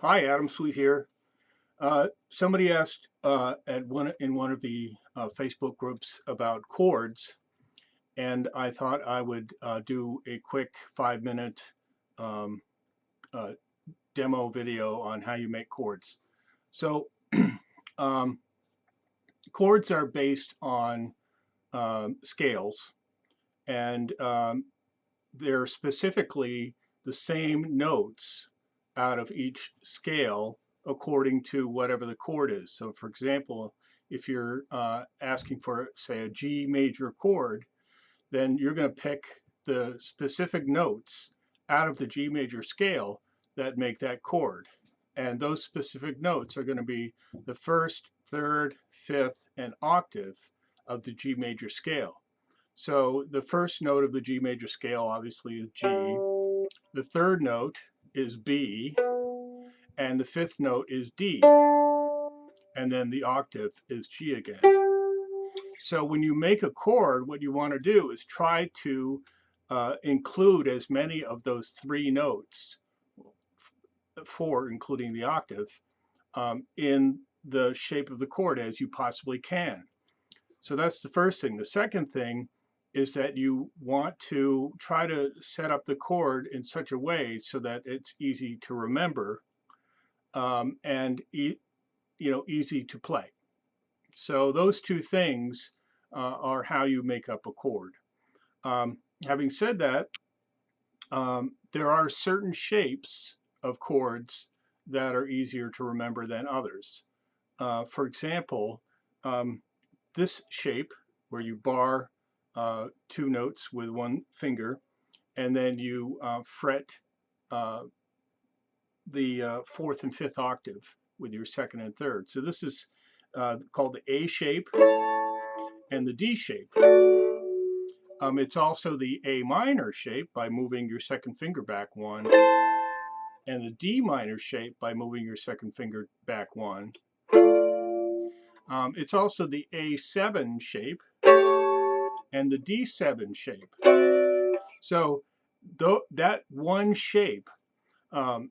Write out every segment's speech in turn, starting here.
Hi, Adam Sweet here. Somebody asked in one of the Facebook groups about chords, and I thought I would do a quick 5 minute um, uh, demo video on how you make chords. So, um, chords are based on scales, and they're specifically the same notes out of each scale according to whatever the chord is. So, for example, if you're asking for, say, a G major chord, then you're going to pick the specific notes out of the G major scale that make that chord. And those specific notes are going to be the first, third, fifth, and octave of the G major scale. So the first note of the G major scale obviously is G. The third note is B, and the fifth note is D, and then the octave is G again. So when you make a chord, what you want to do is try to include as many of those three notes, four including the octave, in the shape of the chord as you possibly can. So that's the first thing. The second thing is that you want to try to set up the chord in such a way so that it's easy to remember and easy to play. So those two things are how you make up a chord. Having said that, there are certain shapes of chords that are easier to remember than others. For example, um, this shape where you bar two notes with one finger and then you fret uh, the fourth and fifth octave with your second and third. So this is called the A shape and the D shape. It's also the A minor shape by moving your second finger back one, and the D minor shape by moving your second finger back one. It's also the A7 shape and the D7 shape. So that one shape um,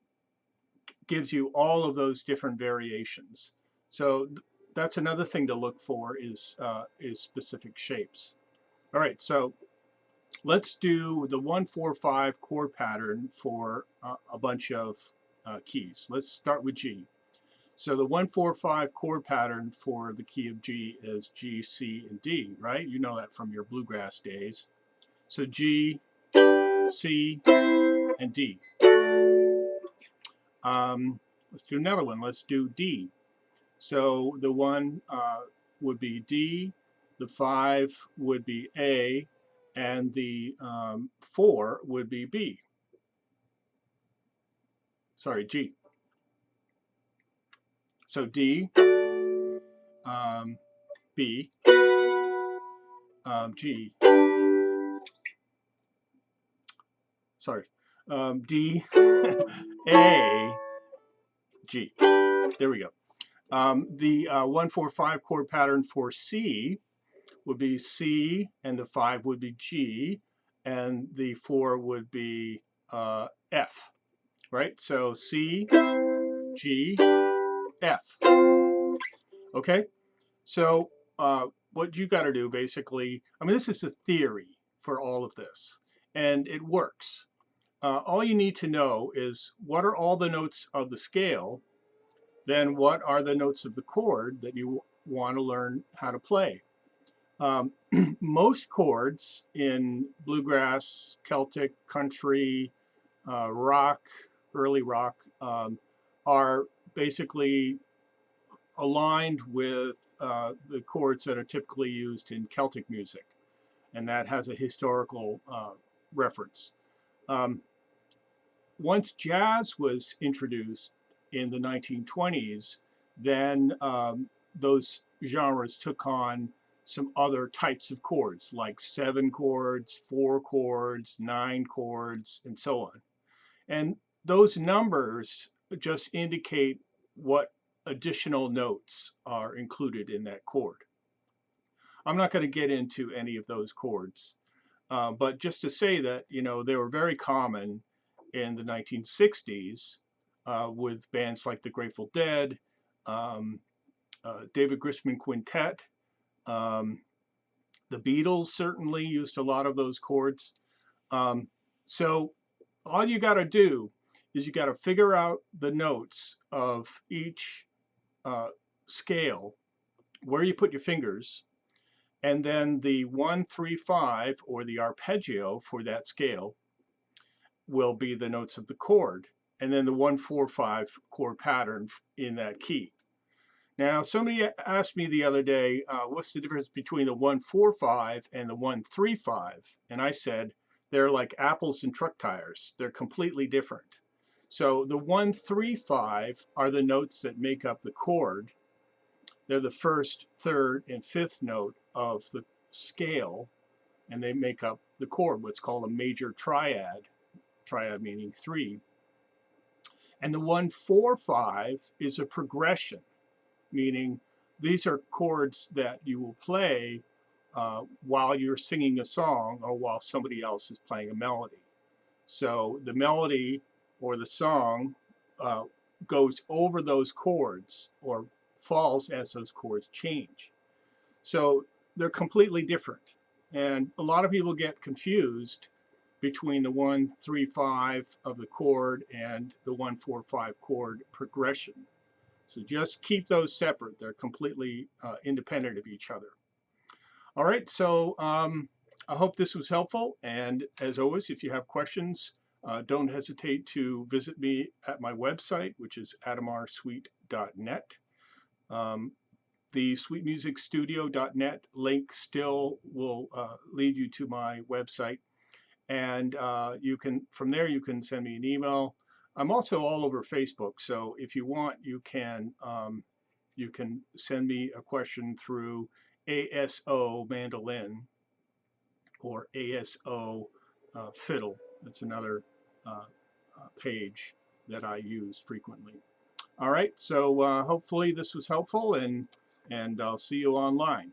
gives you all of those different variations. So that's another thing to look for is specific shapes. All right, so let's do the 1-4-5 chord pattern for a bunch of keys. Let's start with G. So the 1-4-5 chord pattern for the key of G is G, C, and D, right? You know that from your bluegrass days. So G, C, and D. Let's do another one. Let's do D. So the one would be D, the 5 would be A, and the 4 would be B. Sorry, G. So D, B, G. Sorry, D, A, G. There we go. The 1-4-5 chord pattern for C would be C, and the 5 would be G, and the 4 would be F, right? So C, G, F. Okay, so what you got to do basically, I mean, this is the theory for all of this, and it works. All you need to know is what are all the notes of the scale, then what are the notes of the chord that you want to learn how to play. Most chords in bluegrass, Celtic, country, rock, early rock, are basically aligned with the chords that are typically used in Celtic music, and that has a historical reference. Um, Once jazz was introduced in the 1920s, then those genres took on some other types of chords, like 7 chords, 4 chords, 9 chords, and so on. And those numbers just indicate what additional notes are included in that chord. I'm not going to get into any of those chords, but just to say that, they were very common in the 1960s with bands like the Grateful Dead, um, David Grisman Quintet. Um, the Beatles certainly used a lot of those chords. Um, so all you got to do is you got to figure out the notes of each uh, scale, where you put your fingers, and then the 1, 3, 5, or the arpeggio for that scale will be the notes of the chord, and then the 1, 4, 5 chord pattern in that key. Now, somebody asked me the other day, what's the difference between the 1, 4, 5 and the 1, 3, 5? And I said, they're like apples and truck tires. They're completely different. So the 1, 3, 5 are the notes that make up the chord. They're the first, third, and fifth note of the scale, and they make up the chord, what's called a major triad, triad meaning three. And the 1, 4, 5 is a progression, meaning these are chords that you will play while you're singing a song or while somebody else is playing a melody. So the melody or the song goes over those chords or falls as those chords change. So they're completely different. And a lot of people get confused between the 1, 3, 5 of the chord and the 1, 4, 5 chord progression. So just keep those separate. They're completely independent of each other. All right, so I hope this was helpful. And as always, if you have questions, don't hesitate to visit me at my website, which is adamarsuite.net. The sweetmusicstudio.net link still will lead you to my website. And you can, from there, you can send me an email. I'm also all over Facebook, so if you want, you can send me a question through ASO mandolin or ASO fiddle. That's another page that I use frequently. All right, so hopefully this was helpful, and I'll see you online.